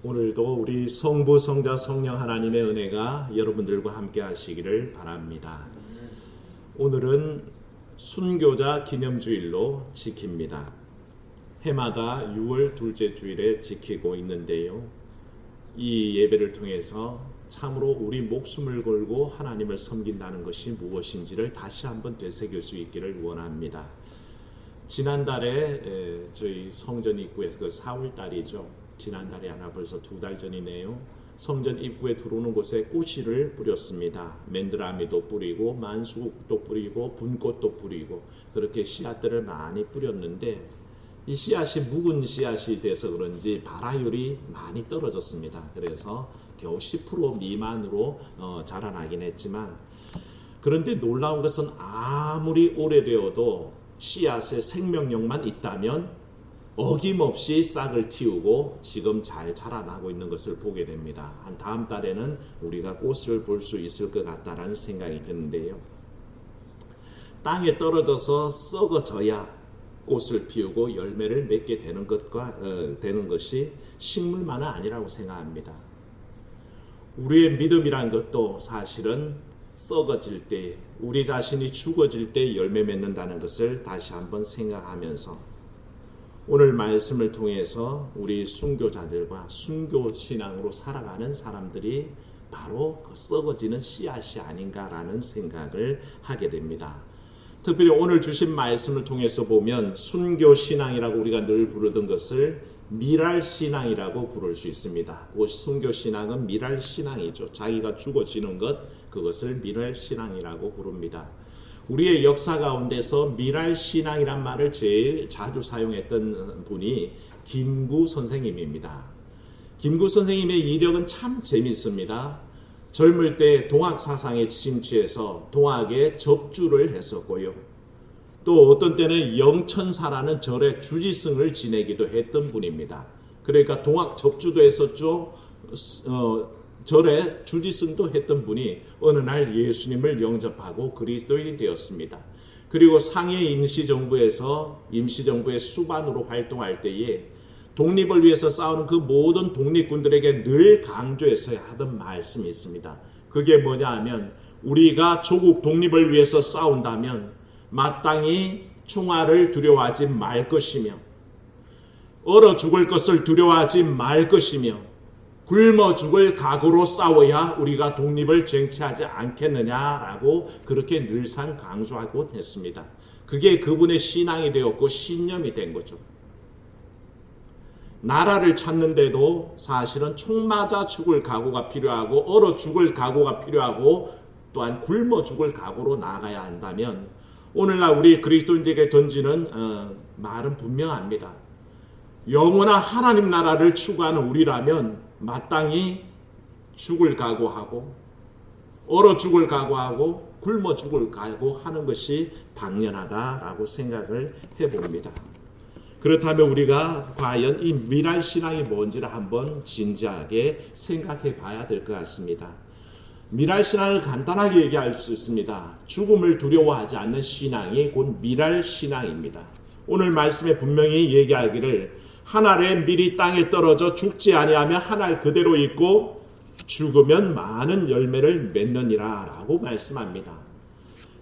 오늘도 우리 성부, 성자, 성령 하나님의 은혜가 여러분들과 함께 하시기를 바랍니다. 오늘은 순교자 기념주일로 지킵니다. 해마다 6월 둘째 주일에 지키고 있는데요. 이 예배를 통해서 참으로 우리 목숨을 걸고 하나님을 섬긴다는 것이 무엇인지를 다시 한번 되새길 수 있기를 원합니다. 지난달에 저희 성전 입구에서 4월 달이죠. 지난달이 아니라 벌써 2달 전이네요. 성전 입구에 들어오는 곳에 꽃씨를 뿌렸습니다. 맨드라미도 뿌리고 만수국도 뿌리고 분꽃도 뿌리고 그렇게 씨앗들을 많이 뿌렸는데 이 씨앗이 묵은 씨앗이 돼서 그런지 발화율이 많이 떨어졌습니다. 그래서 겨우 10% 미만으로 자라나긴 했지만, 그런데 놀라운 것은 아무리 오래되어도 씨앗의 생명력만 있다면 어김없이 싹을 틔우고 지금 잘 자라나고 있는 것을 보게 됩니다. 한 다음 달에는 우리가 꽃을 볼 수 있을 것 같다라는 생각이 드는데요. 땅에 떨어져서 썩어져야 꽃을 피우고 열매를 맺게 되는 것이 식물만은 아니라고 생각합니다. 우리의 믿음이란 것도 사실은 썩어질 때, 우리 자신이 죽어질 때 열매 맺는다는 것을 다시 한번 생각하면서 오늘 말씀을 통해서 우리 순교자들과 순교신앙으로 살아가는 사람들이 바로 그 썩어지는 씨앗이 아닌가라는 생각을 하게 됩니다. 특별히 오늘 주신 말씀을 통해서 보면 순교신앙이라고 우리가 늘 부르던 것을 미랄신앙이라고 부를 수 있습니다. 그 순교신앙은 미랄신앙이죠. 자기가 죽어지는 것, 그것을 미랄신앙이라고 부릅니다. 우리의 역사 가운데서 미랄신앙이란 말을 제일 자주 사용했던 분이 김구 선생님입니다. 김구 선생님의 이력은 참 재밌습니다. 젊을 때 동학 사상에 침취해서 동학에 접주를 했었고요. 또 어떤 때는 영천사라는 절의 주지승을 지내기도 했던 분입니다. 그러니까 동학 접주도 했었죠. 절에 주지승도 했던 분이 어느 날 예수님을 영접하고 그리스도인이 되었습니다. 그리고 상해 임시정부의 수반으로 활동할 때에 독립을 위해서 싸우는 그 모든 독립군들에게 늘 강조해서 하던 말씀이 있습니다. 그게 뭐냐 하면, 우리가 조국 독립을 위해서 싸운다면 마땅히 총알을 두려워하지 말 것이며, 얼어 죽을 것을 두려워하지 말 것이며, 굶어 죽을 각오로 싸워야 우리가 독립을 쟁취하지 않겠느냐라고 그렇게 늘상 강조하고 했습니다. 그게 그분의 신앙이 되었고 신념이 된 거죠. 나라를 찾는데도 사실은 총 맞아 죽을 각오가 필요하고 얼어 죽을 각오가 필요하고 또한 굶어 죽을 각오로 나아가야 한다면, 오늘날 우리 그리스도인들에게 던지는 말은 분명합니다. 영원한 하나님 나라를 추구하는 우리라면 마땅히 죽을 각오하고 얼어 죽을 각오하고 굶어 죽을 각오하는 것이 당연하다라고 생각을 해봅니다. 그렇다면 우리가 과연 이 미랄신앙이 뭔지를 한번 진지하게 생각해 봐야 될 것 같습니다. 미랄신앙을 간단하게 얘기할 수 있습니다. 죽음을 두려워하지 않는 신앙이 곧 미랄신앙입니다. 오늘 말씀에 분명히 얘기하기를, 한 알에 밀이 땅에 떨어져 죽지 아니하며 한 알 그대로 있고 죽으면 많은 열매를 맺느니라 라고 말씀합니다.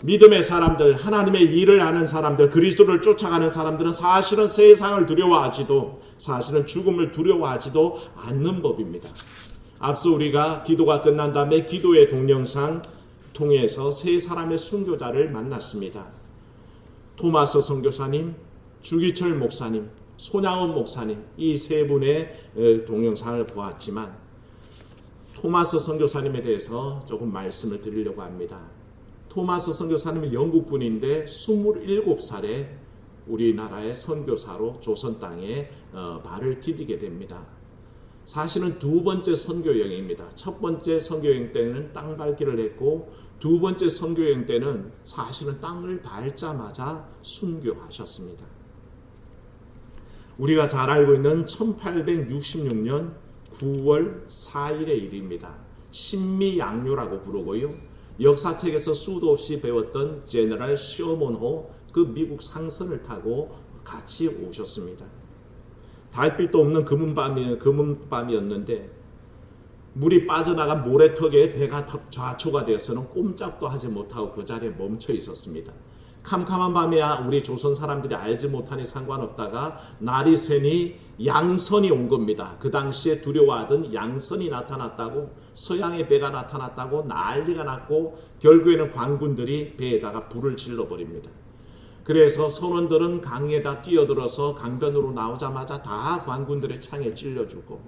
믿음의 사람들, 하나님의 일을 아는 사람들, 그리스도를 쫓아가는 사람들은 사실은 세상을 두려워하지도, 사실은 죽음을 두려워하지도 않는 법입니다. 앞서 우리가 기도가 끝난 다음에 기도의 동영상 통해서 세 사람의 순교자를 만났습니다. 토마스 선교사님, 주기철 목사님, 손양원 목사님, 이 세 분의 동영상을 보았지만 토마스 선교사님에 대해서 조금 말씀을 드리려고 합니다. 토마스 선교사님은 영국 분인데 27살에 우리나라의 선교사로 조선 땅에 발을 디디게 됩니다. 사실은 두 번째 선교여행입니다. 첫 번째 선교여행 때는 땅 밟기를 했고, 두 번째 선교여행 때는 사실은 땅을 밟자마자 순교하셨습니다. 우리가 잘 알고 있는 1866년 9월 4일의 일입니다. 신미양요라고 부르고요. 역사책에서 수도 없이 배웠던 제너럴 셔먼호, 그 미국 상선을 타고 같이 오셨습니다. 달빛도 없는 금은밤이었는데 물이 빠져나간 모래턱에 배가 좌초가 되어서는 꼼짝도 하지 못하고 그 자리에 멈춰 있었습니다. 캄캄한 밤에야 우리 조선 사람들이 알지 못하니 상관없다가 날이 새니 양선이 온 겁니다. 그 당시에 두려워하던 양선이 나타났다고, 서양의 배가 나타났다고 난리가 났고 결국에는 관군들이 배에다가 불을 질러버립니다. 그래서 선원들은 강에다 뛰어들어서 강변으로 나오자마자 다 관군들의 창에 찔려 죽고,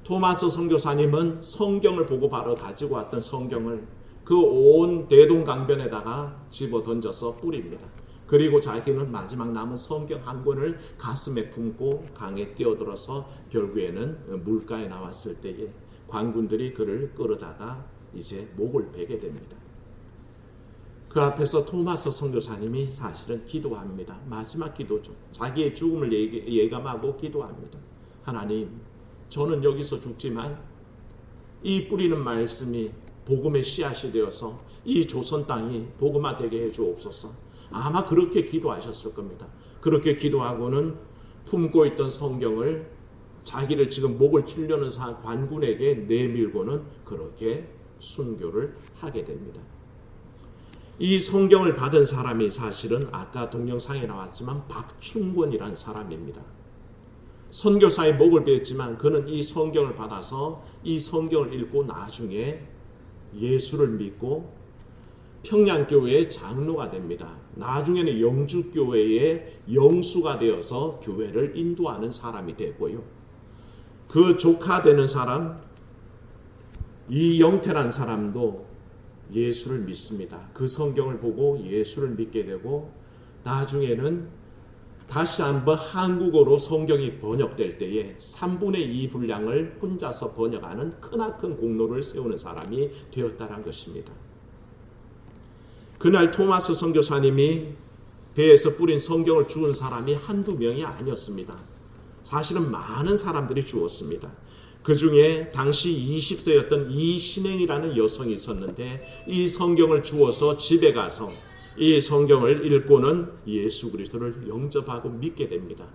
토마스 선교사님은 성경을 보고 바로 가지고 왔던 성경을 그 온 대동강변에다가 집어 던져서 뿌립니다. 그리고 자기는 마지막 남은 성경 한 권을 가슴에 품고 강에 뛰어들어서 결국에는 물가에 나왔을 때에 관군들이 그를 끌어다가 이제 목을 베게 됩니다. 그 앞에서 토마스 선교사님이 사실은 기도합니다. 마지막 기도죠. 자기의 죽음을 예감하고 기도합니다. 하나님, 저는 여기서 죽지만 이 뿌리는 말씀이 복음의 씨앗이 되어서 이 조선 땅이 복음화되게 해주옵소서. 아마 그렇게 기도하셨을 겁니다. 그렇게 기도하고는 품고 있던 성경을 자기를 지금 목을 찔려는 관군에게 내밀고는 그렇게 순교를 하게 됩니다. 이 성경을 받은 사람이 사실은 아까 동영상에 나왔지만 박충권이라는 사람입니다. 선교사의 목을 베었지만 그는 이 성경을 받아서 이 성경을 읽고 나중에 예수를 믿고 평양교회의 장로가 됩니다. 나중에는 영주교회의 영수가 되어서 교회를 인도하는 사람이 되고요. 그 조카 되는 사람 이영태란 사람도 예수를 믿습니다. 그 성경을 보고 예수를 믿게 되고 나중에는 다시 한번 한국어로 성경이 번역될 때에 3분의 2 분량을 혼자서 번역하는 크나큰 공로를 세우는 사람이 되었다는 것입니다. 그날 토마스 선교사님이 배에서 뿌린 성경을 주운 사람이 한두 명이 아니었습니다. 사실은 많은 사람들이 주었습니다. 그 중에 당시 20세였던 이신행이라는 여성이 있었는데 이 성경을 주어서 집에 가서 이 성경을 읽고는 예수 그리스도를 영접하고 믿게 됩니다.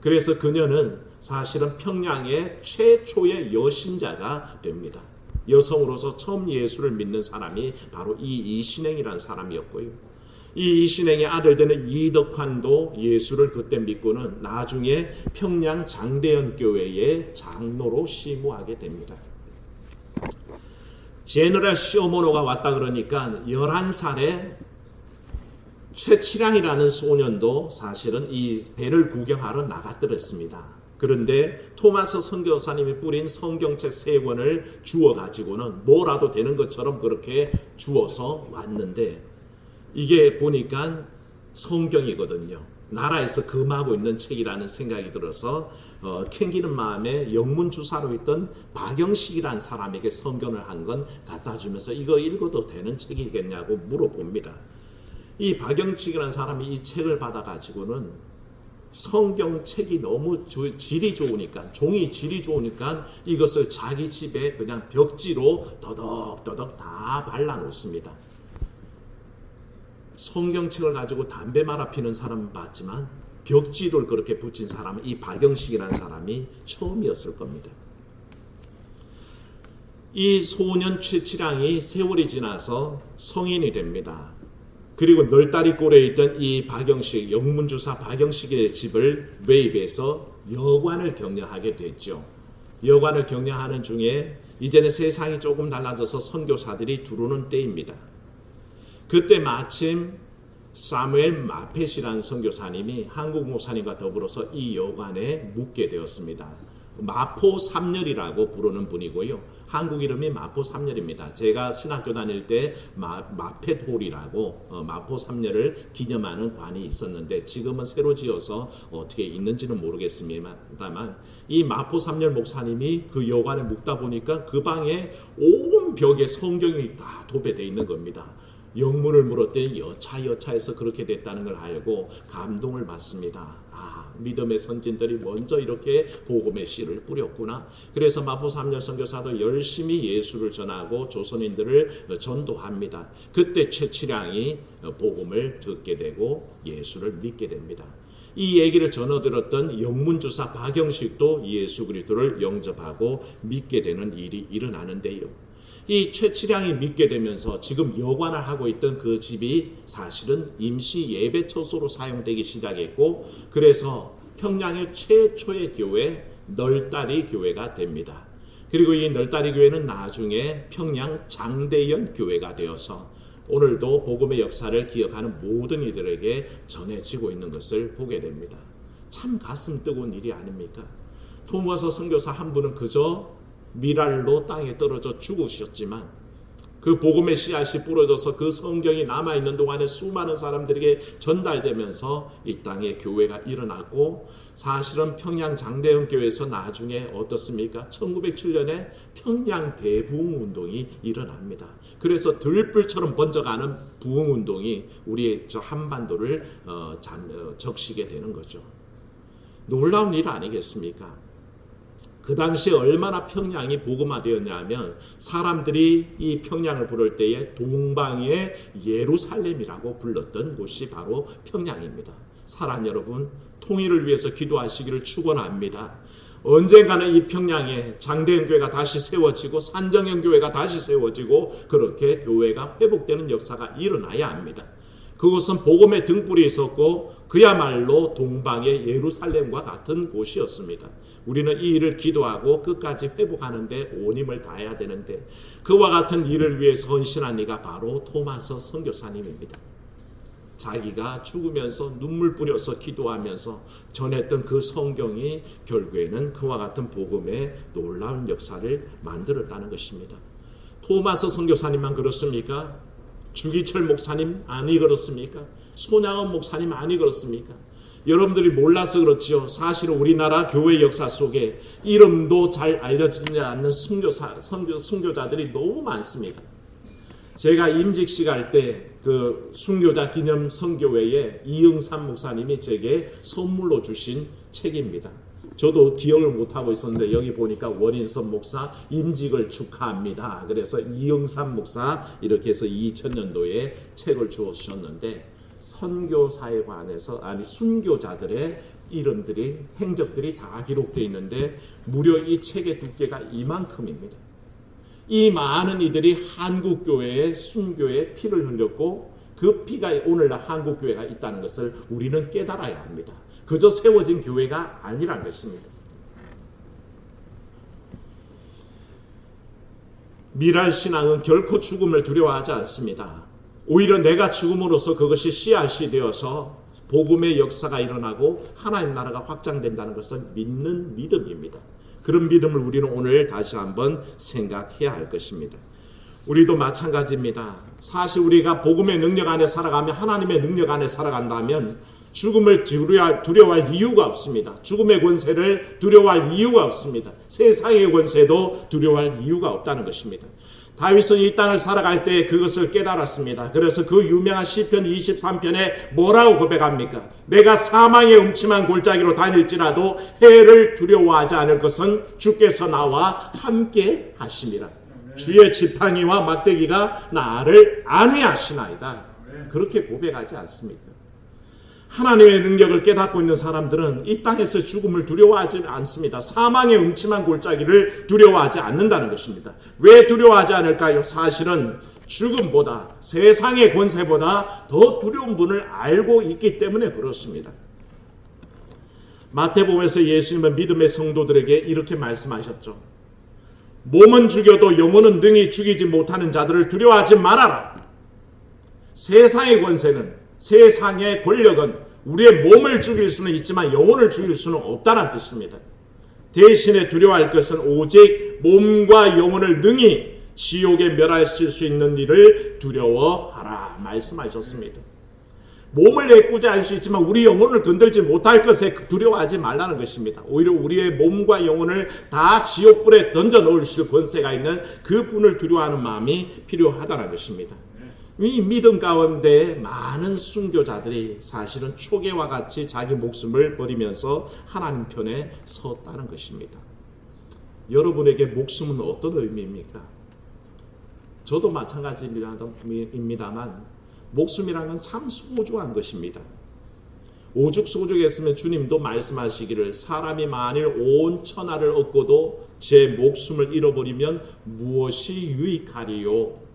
그래서 그녀는 사실은 평양의 최초의 여신자가 됩니다. 여성으로서 처음 예수를 믿는 사람이 바로 이 이신행이라는 사람이었고요. 이 이신행의 아들 되는 이덕환도 예수를 그때 믿고는 나중에 평양 장대현 교회의 장로로 시무하게 됩니다. 제너럴 쇼모노가 왔다 그러니까 11살에 최치량이라는 소년도 사실은 이 배를 구경하러 나갔더랬습니다. 그런데 토마스 선교사님이 뿌린 성경책 3권을 주워 가지고는 뭐라도 되는 것처럼 그렇게 주워서 왔는데 이게 보니까 성경이거든요. 나라에서 금하고 있는 책이라는 생각이 들어서 캥기는 마음에 영문주사로 있던 박영식이라는 사람에게 성경을 한 건 갖다 주면서 이거 읽어도 되는 책이겠냐고 물어봅니다. 이 박영식이라는 사람이 이 책을 받아가지고는 성경책이 너무 질이 좋으니까, 종이 질이 좋으니까 이것을 자기 집에 그냥 벽지로 더덕더덕 다 발라놓습니다. 성경책을 가지고 담배 말아 피는 사람은 봤지만 벽지를 그렇게 붙인 사람은 이 박영식이라는 사람이 처음이었을 겁니다. 이 소년 최치량이 세월이 지나서 성인이 됩니다. 그리고 널다리골에 있던 이 박영식, 영문주사 박영식의 집을 매입해서 여관을 경영하게 됐죠. 여관을 경영하는 중에 이제는 세상이 조금 달라져서 선교사들이 들어오는 때입니다. 그때 마침 사무엘 마펫이라는 선교사님이 한국 목사님과 더불어서 이 여관에 묵게 되었습니다. 마포 삼렬이라고 부르는 분이고요. 한국 이름이 마포 삼렬입니다. 제가 신학교 다닐 때 마펫홀이라고 마포 삼렬을 기념하는 관이 있었는데 지금은 새로 지어서 어떻게 있는지는 모르겠습니다만 이 마포 삼렬 목사님이 그 여관에 묵다 보니까 그 방에 온 벽에 성경이 다 도배되어 있는 겁니다. 영문을 물었더니 여차여차해서 그렇게 됐다는 걸 알고 감동을 받습니다. 믿음의 선진들이 먼저 이렇게 복음의 씨를 뿌렸구나. 그래서 마포 삼렬 선교사도 열심히 예수를 전하고 조선인들을 전도합니다. 그때 최치량이 복음을 듣게 되고 예수를 믿게 됩니다. 이 얘기를 전해들었던 영문주사 박영식도 예수 그리스도를 영접하고 믿게 되는 일이 일어나는데요. 이 최치량이 믿게 되면서 지금 여관을 하고 있던 그 집이 사실은 임시 예배 처소로 사용되기 시작했고, 그래서 평양의 최초의 교회 널다리 교회가 됩니다. 그리고 이 널다리 교회는 나중에 평양 장대연 교회가 되어서 오늘도 복음의 역사를 기억하는 모든 이들에게 전해지고 있는 것을 보게 됩니다. 참 가슴 뜨거운 일이 아닙니까? 토마스 선교사 한 분은 그저 미랄로 땅에 떨어져 죽으셨지만 그 복음의 씨앗이 뿌려져서 그 성경이 남아있는 동안에 수많은 사람들에게 전달되면서 이 땅에 교회가 일어났고, 사실은 평양 장대현 교회에서 나중에 어떻습니까? 1907년에 평양 대부흥운동이 일어납니다. 그래서 들불처럼 번져가는 부흥운동이 우리의 저 한반도를 적시게 되는 거죠. 놀라운 일 아니겠습니까? 그 당시에 얼마나 평양이 복음화되었냐 하면 사람들이 이 평양을 부를 때에 동방의 예루살렘이라고 불렀던 곳이 바로 평양입니다. 사랑 여러분, 통일을 위해서 기도하시기를 축원합니다. 언젠가는 이 평양에 장대현 교회가 다시 세워지고 산정현 교회가 다시 세워지고 그렇게 교회가 회복되는 역사가 일어나야 합니다. 그곳은 복음의 등불이 있었고 그야말로 동방의 예루살렘과 같은 곳이었습니다. 우리는 이 일을 기도하고 끝까지 회복하는 데 온 힘을 다해야 되는데, 그와 같은 일을 위해서 헌신한 이가 바로 토마스 선교사님입니다. 자기가 죽으면서 눈물 뿌려서 기도하면서 전했던 그 성경이 결국에는 그와 같은 복음의 놀라운 역사를 만들었다는 것입니다. 토마스 선교사님만 그렇습니까? 주기철 목사님 아니 그렇습니까? 손양원 목사님 아니 그렇습니까? 여러분들이 몰라서 그렇지요. 사실 우리나라 교회 역사 속에 이름도 잘 알려지지 않는 순교자들이 너무 많습니다. 제가 임직식 할 때 그 순교자 기념 선교회에 이응삼 목사님이 제게 선물로 주신 책입니다. 저도 기억을 못하고 있었는데 여기 보니까 원인선 목사 임직을 축하합니다. 그래서 이응삼 목사 이렇게 해서 2000년도에 책을 주셨는데, 선교사에 관해서 순교자들의 이름들이 행적들이 다 기록되어 있는데 무려 이 책의 두께가 이만큼입니다. 이 많은 이들이 한국교회의 순교에 피를 흘렸고 그 피가 오늘날 한국교회가 있다는 것을 우리는 깨달아야 합니다. 그저 세워진 교회가 아니란 것입니다. 미랄 신앙은 결코 죽음을 두려워하지 않습니다. 오히려 내가 죽음으로써 그것이 씨앗이 되어서 복음의 역사가 일어나고 하나님 나라가 확장된다는 것을 믿는 믿음입니다. 그런 믿음을 우리는 오늘 다시 한번 생각해야 할 것입니다. 우리도 마찬가지입니다. 사실 우리가 복음의 능력 안에 살아가며 하나님의 능력 안에 살아간다면 죽음을 두려워할 이유가 없습니다. 죽음의 권세를 두려워할 이유가 없습니다. 세상의 권세도 두려워할 이유가 없다는 것입니다. 다윗은 이 땅을 살아갈 때 그것을 깨달았습니다. 그래서 그 유명한 시편 23편에 뭐라고 고백합니까? 내가 사망의 음침한 골짜기로 다닐지라도 해를 두려워하지 않을 것은 주께서 나와 함께 하심이라. 주의 지팡이와 막대기가 나를 안위하시나이다. 그렇게 고백하지 않습니까? 하나님의 능력을 깨닫고 있는 사람들은 이 땅에서 죽음을 두려워하지 않습니다. 사망의 음침한 골짜기를 두려워하지 않는다는 것입니다. 왜 두려워하지 않을까요? 사실은 죽음보다 세상의 권세보다 더 두려운 분을 알고 있기 때문에 그렇습니다. 마태복음에서 예수님은 믿음의 성도들에게 이렇게 말씀하셨죠. 몸은 죽여도 영혼은 능히 죽이지 못하는 자들을 두려워하지 말아라. 세상의 권세는, 세상의 권력은 우리의 몸을 죽일 수는 있지만 영혼을 죽일 수는 없다는 뜻입니다. 대신에 두려워할 것은 오직 몸과 영혼을 능히 지옥에 멸하실 수 있는 일을 두려워하라 말씀하셨습니다. 몸을 내꾸자 수 있지만 우리 영혼을 건들지 못할 것에 두려워하지 말라는 것입니다. 오히려 우리의 몸과 영혼을 다 지옥불에 던져 넣으실 권세가 있는 그분을 두려워하는 마음이 필요하다는 것입니다. 이 믿음 가운데 많은 순교자들이 사실은 초계와 같이 자기 목숨을 버리면서 하나님 편에 섰다는 것입니다. 여러분에게 목숨은 어떤 의미입니까? 저도 마찬가지입니다만 목숨이라는 건 참 소중한 것입니다. 오죽소죽했으면 주님도 말씀하시기를 사람이 만일 온 천하를 얻고도 제 목숨을 잃어버리면 무엇이 유익하리요.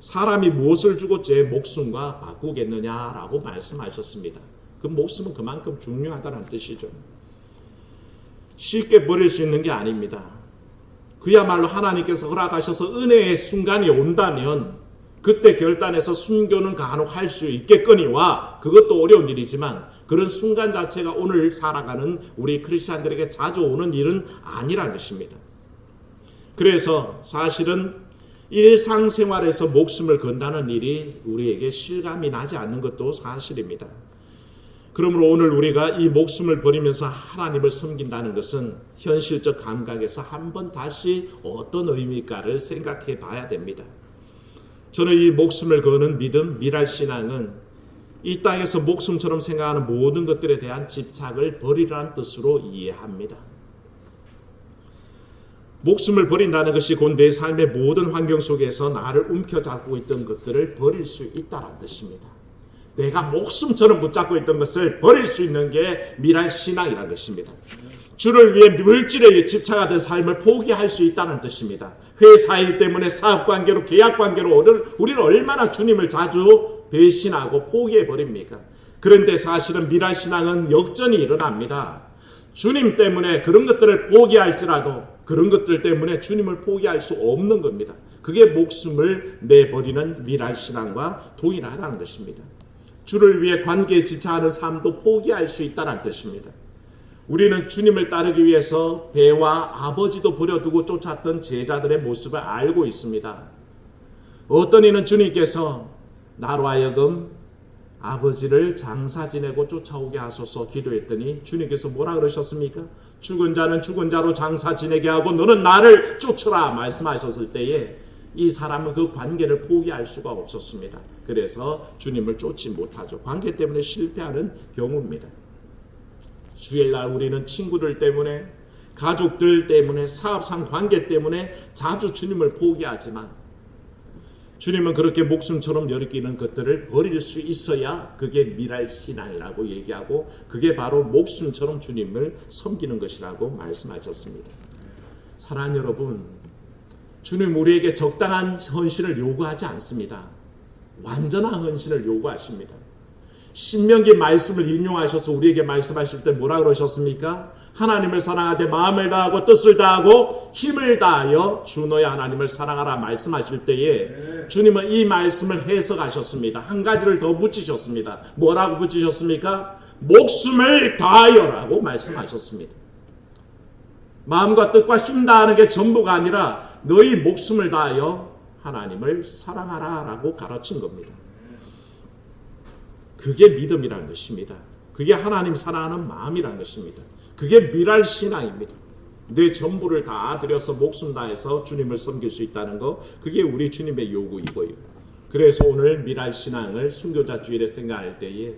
사람이 무엇을 주고 제 목숨과 바꾸겠느냐라고 말씀하셨습니다. 그 목숨은 그만큼 중요하다는 뜻이죠. 쉽게 버릴 수 있는 게 아닙니다. 그야말로 하나님께서 허락하셔서 은혜의 순간이 온다면 그때 결단해서 순교는 간혹 할 수 있겠거니와 그것도 어려운 일이지만 그런 순간 자체가 오늘 살아가는 우리 크리스찬들에게 자주 오는 일은 아니라는 것입니다. 그래서 사실은 일상생활에서 목숨을 건다는 일이 우리에게 실감이 나지 않는 것도 사실입니다. 그러므로 오늘 우리가 이 목숨을 버리면서 하나님을 섬긴다는 것은 현실적 감각에서 한번 다시 어떤 의미일까를 생각해 봐야 됩니다. 저는 이 목숨을 거는 믿음, 미랄신앙은 이 땅에서 목숨처럼 생각하는 모든 것들에 대한 집착을 버리라는 뜻으로 이해합니다. 목숨을 버린다는 것이 곧 내 삶의 모든 환경 속에서 나를 움켜잡고 있던 것들을 버릴 수 있다는 뜻입니다. 내가 목숨처럼 붙잡고 있던 것을 버릴 수 있는 게 미랄신앙이라는 것입니다. 주를 위해 물질에 집착하던 삶을 포기할 수 있다는 뜻입니다. 회사 일 때문에 사업관계로 계약관계로 우리는 얼마나 주님을 자주 배신하고 포기해버립니까? 그런데 사실은 미랄신앙은 역전이 일어납니다. 주님 때문에 그런 것들을 포기할지라도 그런 것들 때문에 주님을 포기할 수 없는 겁니다. 그게 목숨을 내버리는 미랄신앙과 동일하다는 것입니다. 주를 위해 관계에 집착하는 삶도 포기할 수 있다는 뜻입니다. 우리는 주님을 따르기 위해서 배와 아버지도 버려두고 쫓았던 제자들의 모습을 알고 있습니다. 어떤 이는 주님께서 나로 하여금 아버지를 장사 지내고 쫓아오게 하소서 기도했더니 주님께서 뭐라 그러셨습니까? 죽은 자는 죽은 자로 장사 지내게 하고 너는 나를 쫓으라 말씀하셨을 때에 이 사람은 그 관계를 포기할 수가 없었습니다. 그래서 주님을 쫓지 못하죠. 관계 때문에 실패하는 경우입니다. 주일날 우리는 친구들 때문에 가족들 때문에 사업상 관계 때문에 자주 주님을 포기하지만 주님은 그렇게 목숨처럼 여기는 것들을 버릴 수 있어야 그게 미랄신앙이라고 얘기하고 그게 바로 목숨처럼 주님을 섬기는 것이라고 말씀하셨습니다. 사랑하는 여러분, 주님 우리에게 적당한 헌신을 요구하지 않습니다. 완전한 헌신을 요구하십니다. 신명기 말씀을 인용하셔서 우리에게 말씀하실 때 뭐라 그러셨습니까? 하나님을 사랑하되 마음을 다하고 뜻을 다하고 힘을 다하여 주 너의 하나님을 사랑하라 말씀하실 때에 주님은 이 말씀을 해석하셨습니다. 한 가지를 더 붙이셨습니다. 뭐라고 붙이셨습니까? 목숨을 다하여라고 말씀하셨습니다. 마음과 뜻과 힘 다하는 게 전부가 아니라 너희 목숨을 다하여 하나님을 사랑하라 라고 가르친 겁니다. 그게 믿음이라는 것입니다. 그게 하나님 사랑하는 마음이라는 것입니다. 그게 미랄신앙입니다. 내 전부를 다 들여서 목숨 다해서 주님을 섬길 수 있다는 거, 그게 우리 주님의 요구이고요. 그래서 오늘 미랄신앙을 순교자 주일에 생각할 때에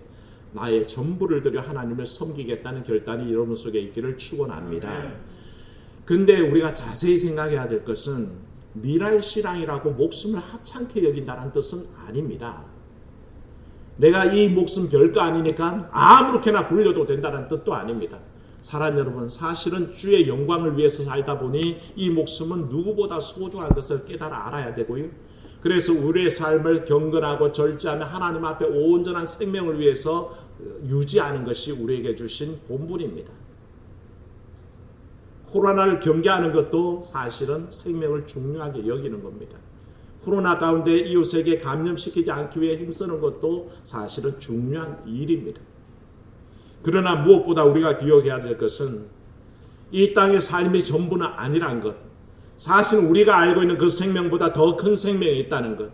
나의 전부를 들여 하나님을 섬기겠다는 결단이 여러분 속에 있기를 축원합니다. 근데 우리가 자세히 생각해야 될 것은 미랄신앙이라고 목숨을 하찮게 여긴다는 뜻은 아닙니다. 내가 이 목숨 별거 아니니까 아무렇게나 굴려도 된다는 뜻도 아닙니다. 사랑하는 여러분, 사실은 주의 영광을 위해서 살다 보니 이 목숨은 누구보다 소중한 것을 깨달아 알아야 되고요. 그래서 우리의 삶을 경건하고 절제하며 하나님 앞에 온전한 생명을 위해서 유지하는 것이 우리에게 주신 본분입니다. 코로나를 경계하는 것도 사실은 생명을 중요하게 여기는 겁니다. 코로나 가운데 이웃에게 감염시키지 않기 위해 힘쓰는 것도 사실은 중요한 일입니다. 그러나 무엇보다 우리가 기억해야 될 것은 이 땅의 삶이 전부는 아니란 것, 사실 우리가 알고 있는 그 생명보다 더 큰 생명이 있다는 것,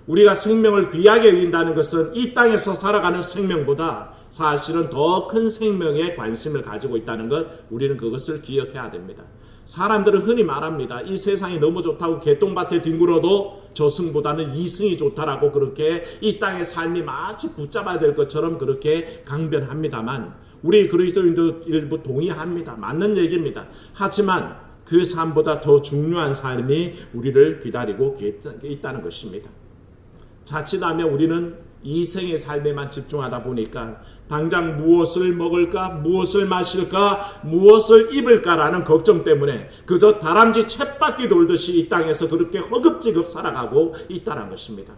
우리가 생명을 귀하게 여긴다는 것은 이 땅에서 살아가는 생명보다 사실은 더 큰 생명에 관심을 가지고 있다는 것, 우리는 그것을 기억해야 됩니다. 사람들은 흔히 말합니다. 이 세상이 너무 좋다고 개똥밭에 뒹굴어도 저승보다는 이승이 좋다라고 그렇게 이 땅의 삶이 마치 붙잡아야 될 것처럼 그렇게 강변합니다만 우리 그리스도인도 일부 동의합니다. 맞는 얘기입니다. 하지만 그 삶보다 더 중요한 삶이 우리를 기다리고 있다는 것입니다. 자칫하면 우리는 이 생의 삶에만 집중하다 보니까 당장 무엇을 먹을까, 무엇을 마실까, 무엇을 입을까라는 걱정 때문에 그저 다람쥐 쳇바퀴 돌듯이 이 땅에서 그렇게 허겁지겁 살아가고 있다는 것입니다.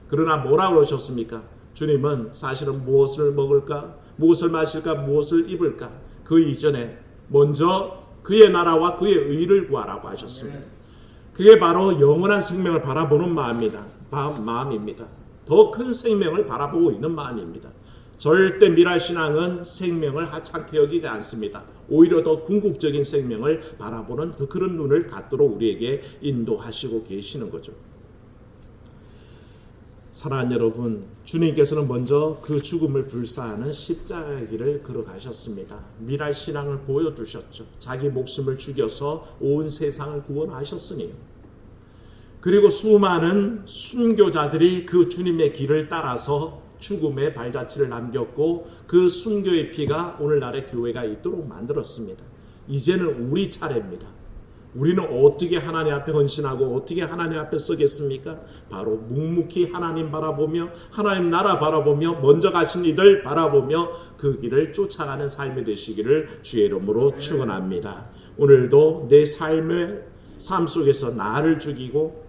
그러나 뭐라고 그러셨습니까? 주님은 사실은 무엇을 먹을까, 무엇을 마실까, 무엇을 입을까, 그 이전에 먼저 그의 나라와 그의 의를 구하라고 하셨습니다. 그게 바로 영원한 생명을 바라보는 마음입니다. 더 큰 생명을 바라보고 있는 마음입니다. 절대 미랄신앙은 생명을 하찮게 여기지 않습니다. 오히려 더 궁극적인 생명을 바라보는 더 그런 눈을 갖도록 우리에게 인도하시고 계시는 거죠. 사랑하는 여러분, 주님께서는 먼저 그 죽음을 불사하는 십자가의 길을 걸어가셨습니다. 미랄신앙을 보여주셨죠. 자기 목숨을 죽여서 온 세상을 구원하셨으니. 그리고 수많은 순교자들이 그 주님의 길을 따라서 죽음의 발자취를 남겼고 그 순교의 피가 오늘날의 교회가 있도록 만들었습니다. 이제는 우리 차례입니다. 우리는 어떻게 하나님 앞에 헌신하고 어떻게 하나님 앞에 서겠습니까? 바로 묵묵히 하나님 바라보며 하나님 나라 바라보며 먼저 가신 이들 바라보며 그 길을 쫓아가는 삶이 되시기를 주의 이름으로 축원합니다. 오늘도 내 삶의 삶 속에서 나를 죽이고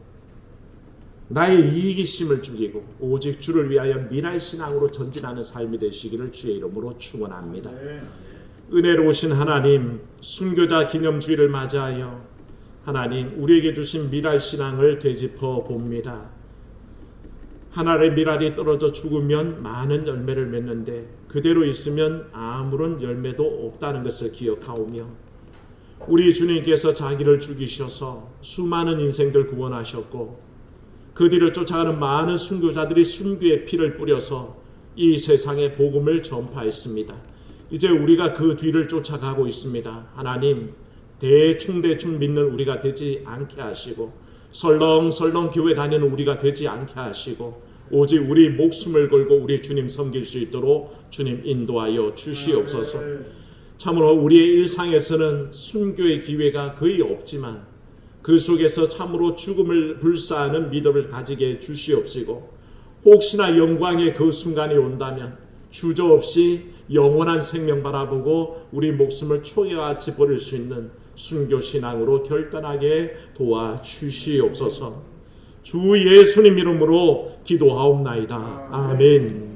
나의 이기심을 죽이고 오직 주를 위하여 미랄신앙으로 전진하는 삶이 되시기를 주의 이름으로 축원합니다. 은혜로우신 하나님, 순교자 기념주일을 맞이하여 하나님 우리에게 주신 미랄신앙을 되짚어 봅니다. 하나의 미랄이 떨어져 죽으면 많은 열매를 맺는데 그대로 있으면 아무런 열매도 없다는 것을 기억하오며 우리 주님께서 자기를 죽이셔서 수많은 인생들 구원하셨고 그 뒤를 쫓아가는 많은 순교자들이 순교의 피를 뿌려서 이 세상에 복음을 전파했습니다. 이제 우리가 그 뒤를 쫓아가고 있습니다. 하나님, 대충 믿는 우리가 되지 않게 하시고 설렁설렁 교회 다니는 우리가 되지 않게 하시고 오직 우리 목숨을 걸고 우리 주님 섬길 수 있도록 주님 인도하여 주시옵소서. 참으로 우리의 일상에서는 순교의 기회가 거의 없지만 그 속에서 참으로 죽음을 불사하는 믿음을 가지게 해 주시옵시고 혹시나 영광의 그 순간이 온다면 주저없이 영원한 생명 바라보고 우리 목숨을 초계같이 버릴 수 있는 순교신앙으로 결단하게 도와주시옵소서. 주 예수님 이름으로 기도하옵나이다. 아멘.